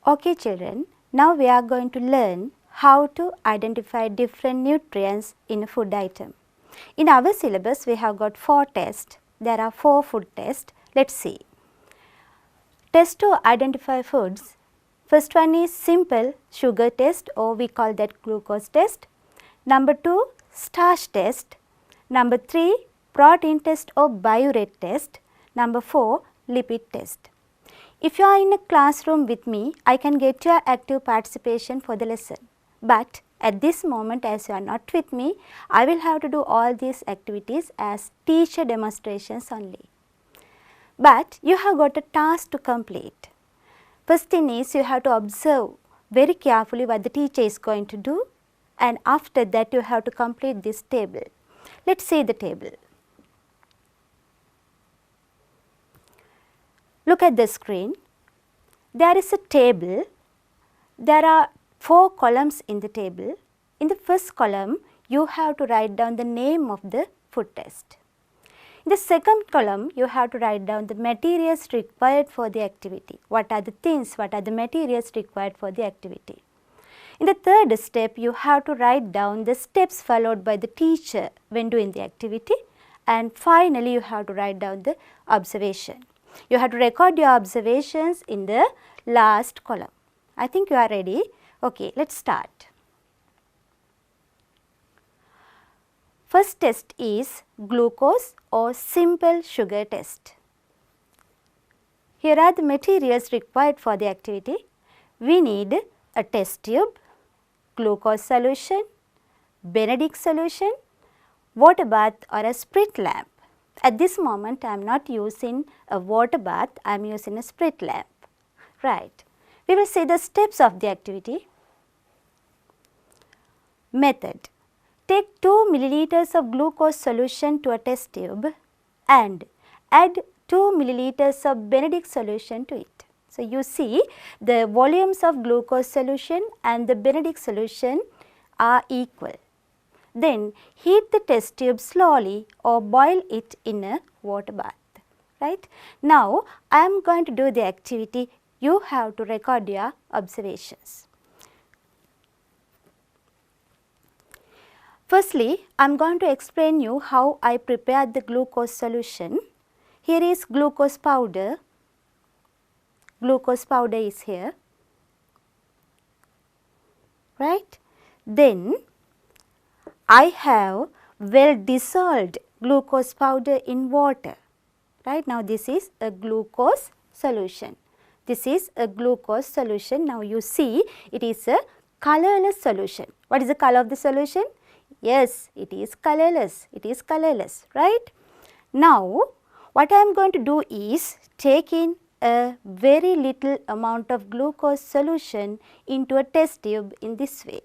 Okay children, now we are going to learn how to identify different nutrients in a food item. In our syllabus we have got 4 tests. There are 4 food tests. Let's see. Test to identify foods. First one is simple sugar test, or we call that glucose test. Number 2, starch test. Number 3, protein test or biurate test. Number 4, lipid test. If you are in a classroom with me, I can get your active participation for the lesson. But at this moment, as you are not with me, I will have to do all these activities as teacher demonstrations only. But you have got a task to complete. First thing is you have to observe very carefully what the teacher is going to do, and after that you have to complete this table. Let's see the table. Look at the screen. There is a table. There are 4 columns in the table. In the first column, you have to write down the name of the food test. In the second column, you have to write down the materials required for the activity. What are the things, what are the materials required for the activity. In the third step, you have to write down the steps followed by the teacher when doing the activity, and finally you have to write down the observation. You have to record your observations in the last column. I think you are ready. Okay, let's start. First test is glucose or simple sugar test. Here are the materials required for the activity. We need a test tube, glucose solution, Benedict solution, water bath or a sprit lamp. At this moment, I am not using a water bath, I am using a sprit lamp. Right. We will see the steps of the activity. Method. Take 2 milliliters of glucose solution to a test tube and add 2 milliliters of Benedict solution to it. So, you see the volumes of glucose solution and the Benedict solution are equal. Then heat the test tube slowly or boil it in a water bath. Right. Now, I am going to do the activity. You have to record your observations. Firstly, I am going to explain you how I prepared the glucose solution. Here is glucose powder. Glucose powder is here. Right. Then I have well dissolved glucose powder in water. Right. Now, this is a glucose solution. This is a glucose solution. Now, you see it is a colorless solution. What is the color of the solution? Yes, it is colorless. It is colorless, right? Now, what I am going to do is take in a very little amount of glucose solution into a test tube in this way.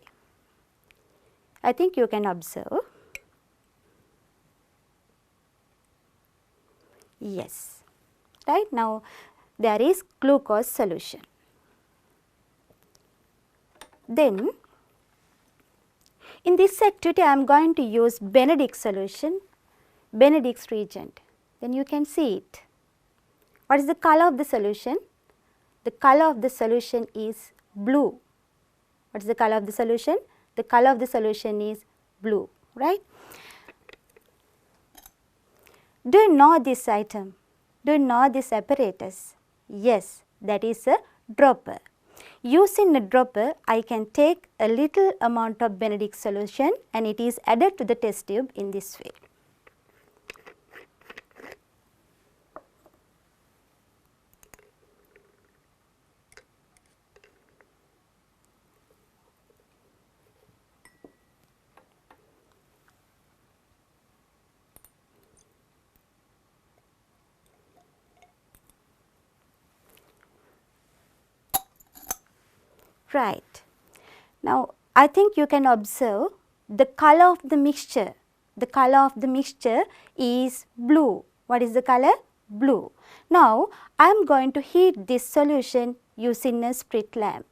I think you can observe. Yes, right. Now, there is glucose solution. Then, in this activity, I am going to use Benedict solution, Benedict's reagent. Then you can see it. What is the color of the solution? The color of the solution is blue. What is the color of the solution? The color of the solution is blue, right? Do you know this item? Do you know this apparatus? Yes, that is a dropper. Using a dropper, I can take a little amount of Benedict solution and it is added to the test tube in this way. Right. Now, I think you can observe the color of the mixture. The color of the mixture is blue. What is the color? Blue. Now, I am going to heat this solution using a sprit lamp.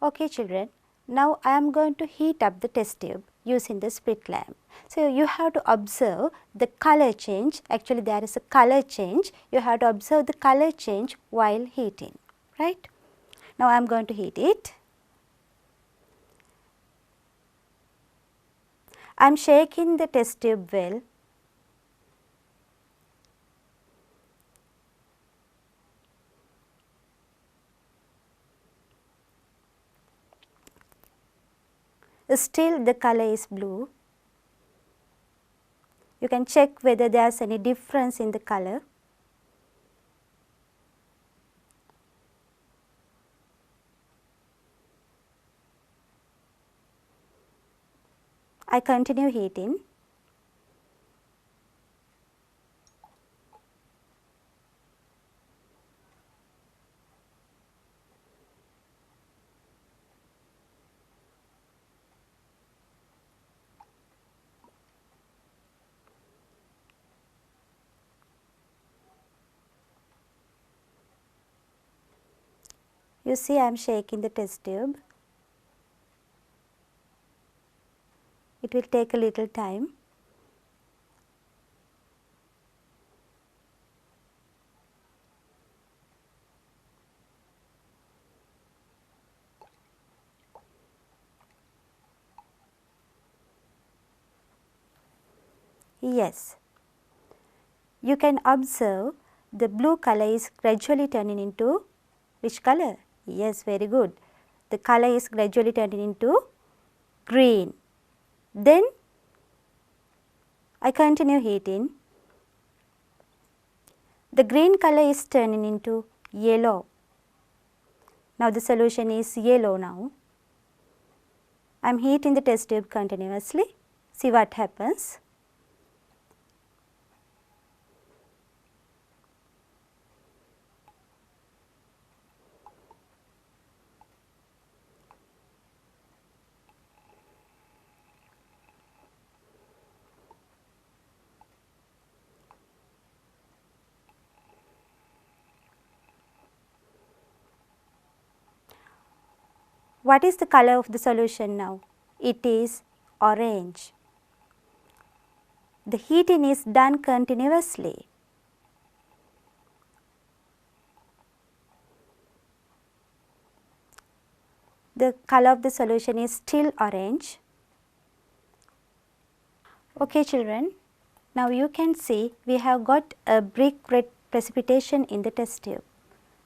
Okay children, now I am going to heat up the test tube. using the split lamp. So, you have to observe the color change, actually there is a color change, you have to observe the color change while heating, right. Now, I am going to heat it. I am shaking the test tube well. Still the color is blue. You can check whether there is any difference in the color. I continue heating. You see I am shaking the test tube. It will take a little time. Yes, you can observe the blue color is gradually turning into which color? Yes, very good. The color is gradually turning into green. Then I continue heating. The green color is turning into yellow. Now the solution is yellow now. I am heating the test tube continuously. See what happens. What is the color of the solution now? It is orange. The heating is done continuously. The color of the solution is still orange. Okay children, now you can see we have got a brick red precipitation in the test tube.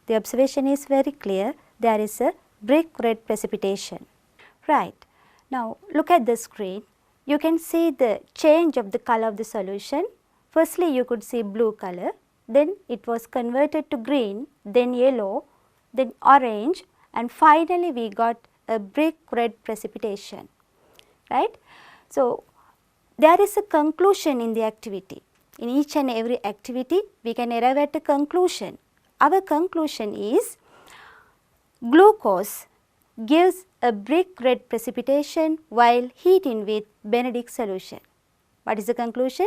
The observation is very clear, there is a brick red precipitation. Right. Now look at the screen. You can see the change of the color of the solution. Firstly you could see blue color, then it was converted to green, then yellow, then orange, and finally we got a brick red precipitation, right. So there is a conclusion in the activity. In each and every activity we can arrive at a conclusion. Our conclusion is glucose gives a brick red precipitation while heating with Benedict solution. What is the conclusion?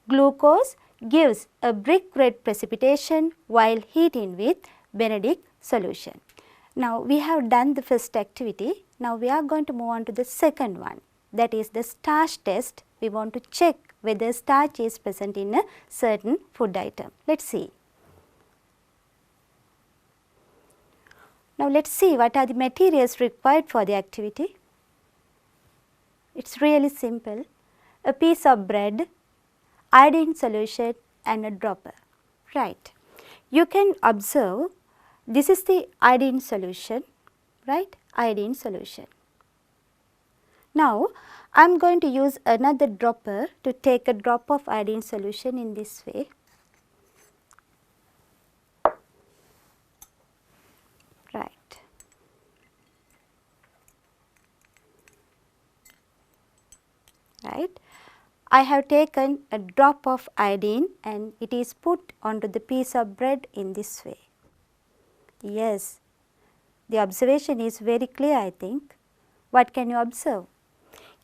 Glucose gives a brick red precipitation while heating with Benedict solution. Now we have done the first activity. Now we are going to move on to the second one, that is the starch test. We want to check whether starch is present in a certain food item. Let us see. Now let us see what are the materials required for the activity. It is really simple. A piece of bread, iodine solution and a dropper. Right. You can observe this is the iodine solution, right, iodine solution. Now I am going to use another dropper to take a drop of iodine solution in this way. Right. Right. I have taken a drop of iodine and it is put onto the piece of bread in this way. Yes, the observation is very clear, I think. What can you observe?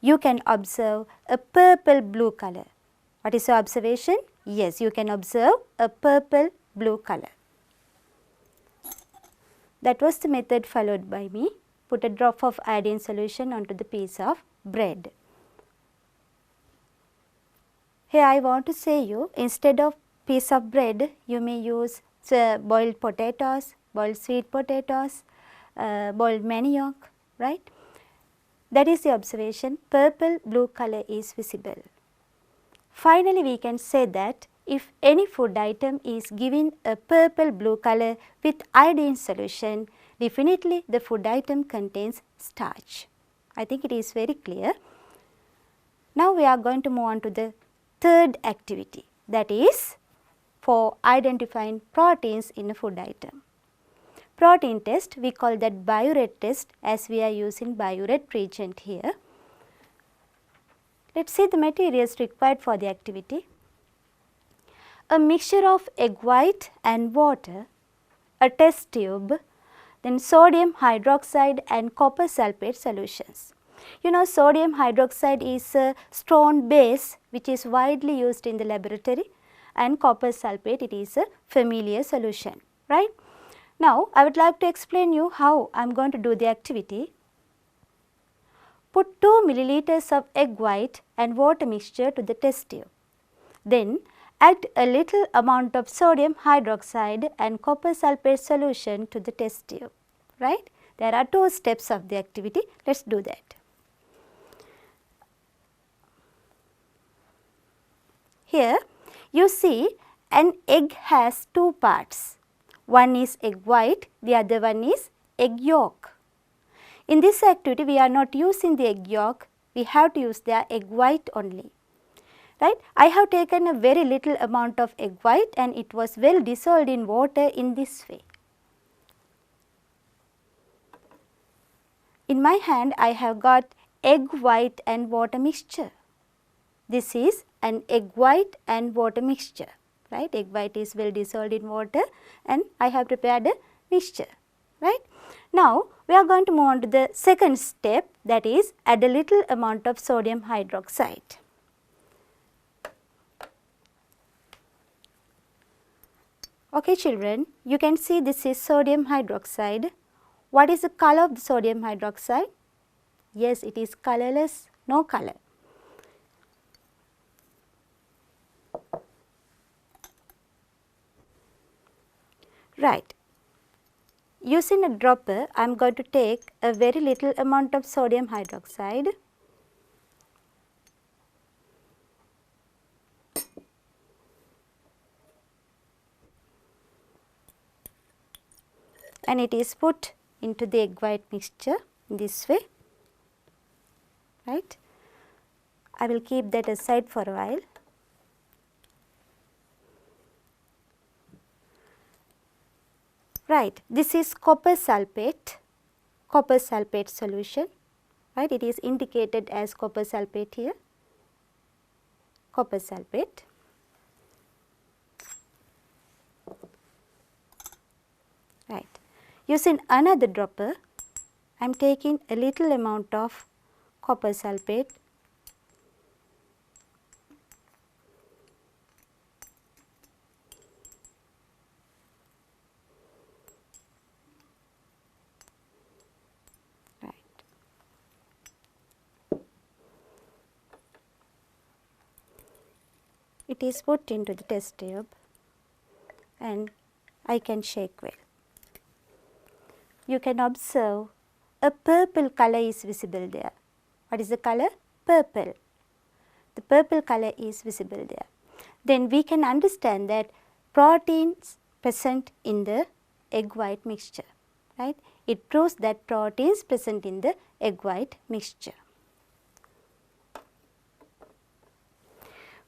You can observe a purple blue color. What is your observation? Yes, you can observe a purple blue color. That was the method followed by me. Put a drop of iodine solution onto the piece of bread. Here I want to say you, instead of piece of bread, you may use boiled potatoes, boiled sweet potatoes, boiled manioc, right. That is the observation, purple blue color is visible. Finally, we can say that if any food item is given a purple blue color with iodine solution, definitely the food item contains starch. I think it is very clear. Now, we are going to move on to the third activity, that is for identifying proteins in a food item. Protein test, we call that biuret test, as we are using biuret reagent here. Let us see the materials required for the activity. A mixture of egg white and water, a test tube, then sodium hydroxide and copper sulphate solutions. You know, sodium hydroxide is a strong base which is widely used in the laboratory, and copper sulphate, it is a familiar solution, right. Now, I would like to explain you how I am going to do the activity. Put 2 milliliters of egg white and water mixture to the test tube. Then add a little amount of sodium hydroxide and copper sulphate solution to the test tube, right. There are 2 steps of the activity. Let us do that. Here you see an egg has 2 parts. One is egg white, the other one is egg yolk. In this activity, we are not using the egg yolk, we have to use the egg white only, right. I have taken a very little amount of egg white and it was well dissolved in water in this way. In my hand, I have got egg white and water mixture. This is an egg white and water mixture, right. Egg white is well dissolved in water and I have prepared a mixture, right. Now, we are going to move on to the second step, that is add a little amount of sodium hydroxide. Okay children, you can see this is sodium hydroxide. What is the color of the sodium hydroxide? Yes, it is colorless, no color. Right. Using a dropper, I am going to take a very little amount of sodium hydroxide . And it is put into the egg white mixture in this way, right. I will keep that aside for a while. Right, this is copper sulphate solution, right. It is indicated as copper sulphate here, copper sulphate. Right. Using another dropper, I am taking a little amount of copper sulphate . Right. It is put into the test tube and I can shake well. You can observe a purple color is visible there. What is the color? Purple. The purple color is visible there. Then we can understand that proteins present in the egg white mixture, right. It proves that proteins present in the egg white mixture.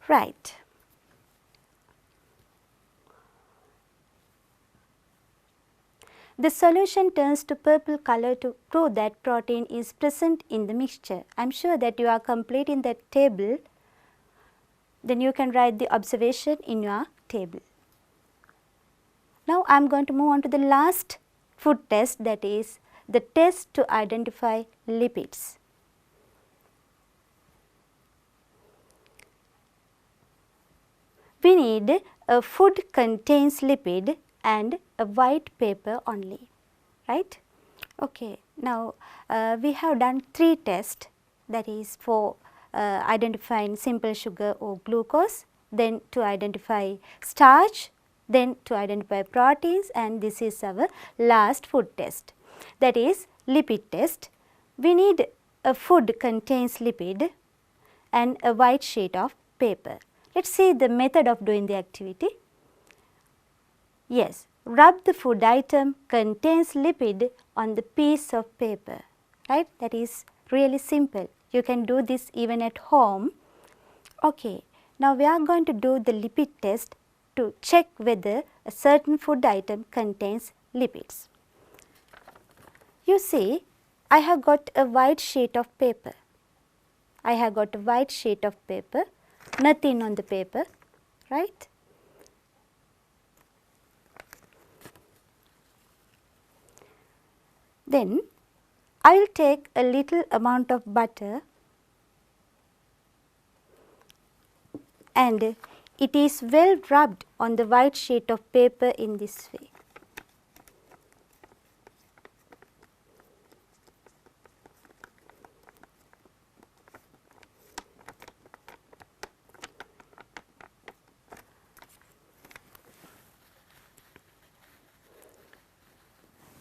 Right. The solution turns to purple color to prove that protein is present in the mixture. I am sure that you are completing that table, then you can write the observation in your table. Now, I am going to move on to the last food test, that is the test to identify lipids. We need a food contains lipid and a white paper only, right. Okay. Now, we have done 3 tests, that is for identifying simple sugar or glucose, then to identify starch, then to identify proteins, and this is our last food test, that is lipid test. We need a food contains lipid and a white sheet of paper. Let us see the method of doing the activity. Yes, rub the food item contains lipid on the piece of paper, right? That is really simple. You can do this even at home. Okay, now we are going to do the lipid test to check whether a certain food item contains lipids. You see, I have got a white sheet of paper. I have got a white sheet of paper, nothing on the paper, right? Then I will take a little amount of butter and it is well rubbed on the white sheet of paper in this way.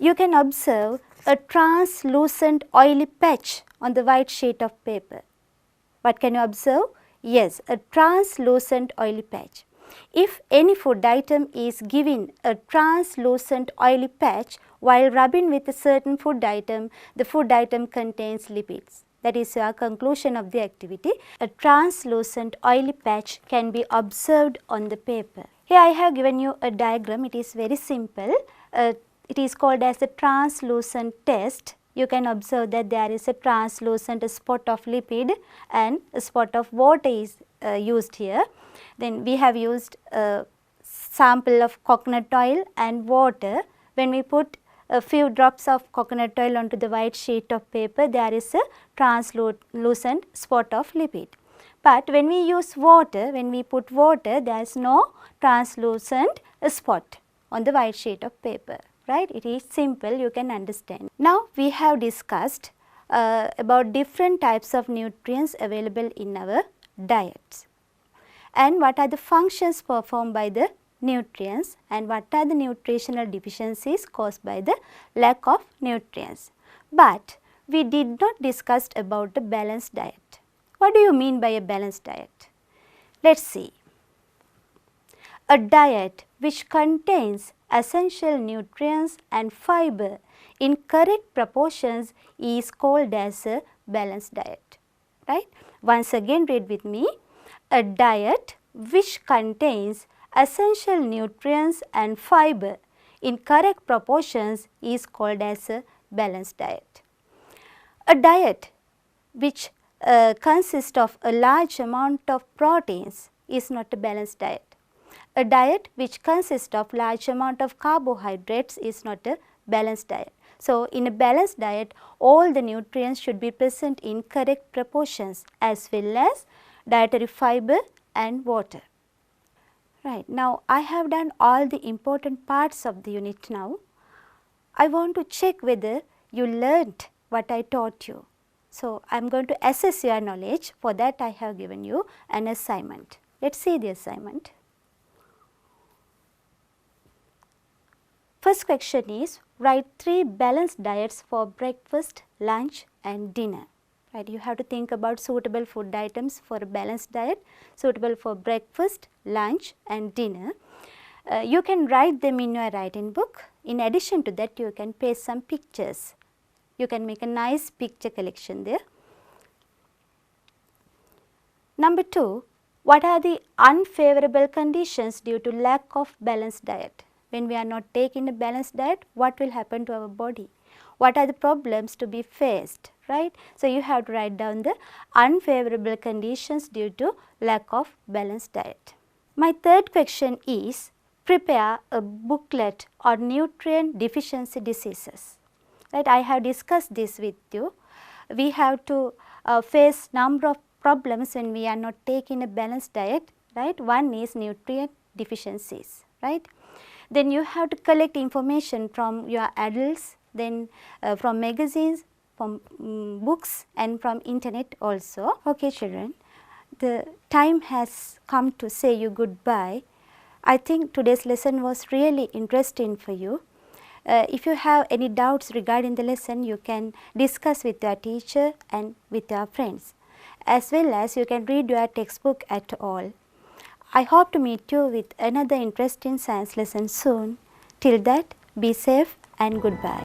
You can observe a translucent oily patch on the white sheet of paper. What can you observe? Yes, a translucent oily patch. If any food item is given a translucent oily patch while rubbing with a certain food item, the food item contains lipids. That is your conclusion of the activity. A translucent oily patch can be observed on the paper. Here I have given you a diagram. It is very simple. It is called as the translucent test. You can observe that there is a translucent spot of lipid and a spot of water is used here. Then we have used a sample of coconut oil and water. When we put a few drops of coconut oil onto the white sheet of paper, there is a translucent spot of lipid. But when we use water, when we put water, there is no translucent spot on the white sheet of paper. Right? It is simple, you can understand. Now we have discussed about different types of nutrients available in our diets and what are the functions performed by the nutrients and what are the nutritional deficiencies caused by the lack of nutrients. But we did not discuss about a balanced diet. What do you mean by a balanced diet? Let us see. A diet which contains essential nutrients and fiber in correct proportions is called as a balanced diet, right? Once again read with me. A diet which contains essential nutrients and fiber in correct proportions is called as a balanced diet. A diet which consists of a large amount of proteins is not a balanced diet. A diet which consists of large amount of carbohydrates is not a balanced diet. So, in a balanced diet, all the nutrients should be present in correct proportions as well as dietary fiber and water. Right. Now, I have done all the important parts of the unit now. I want to check whether you learnt what I taught you. So, I am going to assess your knowledge. For that, I have given you an assignment. Let us see the assignment. First question is, write 3 balanced diets for breakfast, lunch and dinner. Right, you have to think about suitable food items for a balanced diet, suitable for breakfast, lunch and dinner. You can write them in your writing book. In addition to that, you can paste some pictures. You can make a nice picture collection there. Number 2, what are the unfavorable conditions due to lack of balanced diet? When we are not taking a balanced diet, what will happen to our body? What are the problems to be faced, right? So, you have to write down the unfavorable conditions due to lack of balanced diet. My third question is, prepare a booklet on nutrient deficiency diseases. Right, I have discussed this with you. We have to face number of problems when we are not taking a balanced diet, right? One is nutrient deficiencies, right? Then you have to collect information from your adults, then from magazines, from books and from internet also. Okay children, the time has come to say you goodbye. I think today's lesson was really interesting for you. If you have any doubts regarding the lesson, you can discuss with your teacher and with your friends, as well as you can read your textbook at all. I hope to meet you with another interesting science lesson soon. Till that, be safe and goodbye.